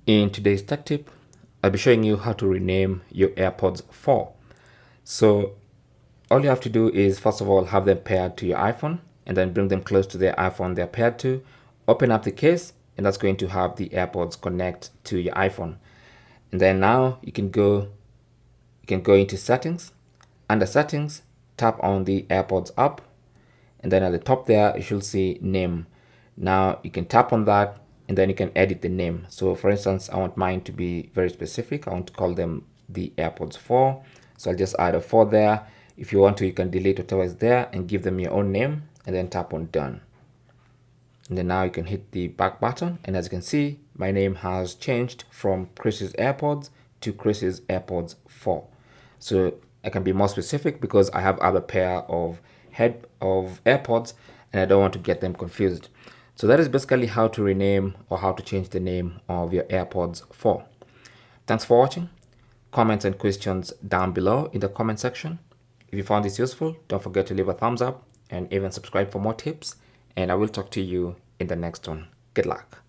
In today's tech tip, I'll be showing you how to rename your AirPods 4. So all you have to do is first of all have them paired to your iPhone and then bring them close to the iPhone they're paired to. Open up the case and that's going to have the AirPods connect to your iPhone. And then now you can go into settings. Under settings, tap on the AirPods app and then at the top there you should see name. Now you can tap on that and then you can edit the name. So for instance, I want mine to be very specific. I want to call them the AirPods 4. So I'll just add a 4 there. If you want to, you can delete whatever is there and give them your own name and then tap on done. And then now you can hit the back button. And as you can see, my name has changed from Chris's AirPods to Chris's AirPods 4. So I can be more specific because I have other pair of AirPods and I don't want to get them confused. So that is basically how to rename or how to change the name of your AirPods 4. Thanks for watching. Comments and questions down below in the comment section. If you found this useful, don't forget to leave a thumbs up and even subscribe for more tips. And I will talk to you in the next one. Good luck.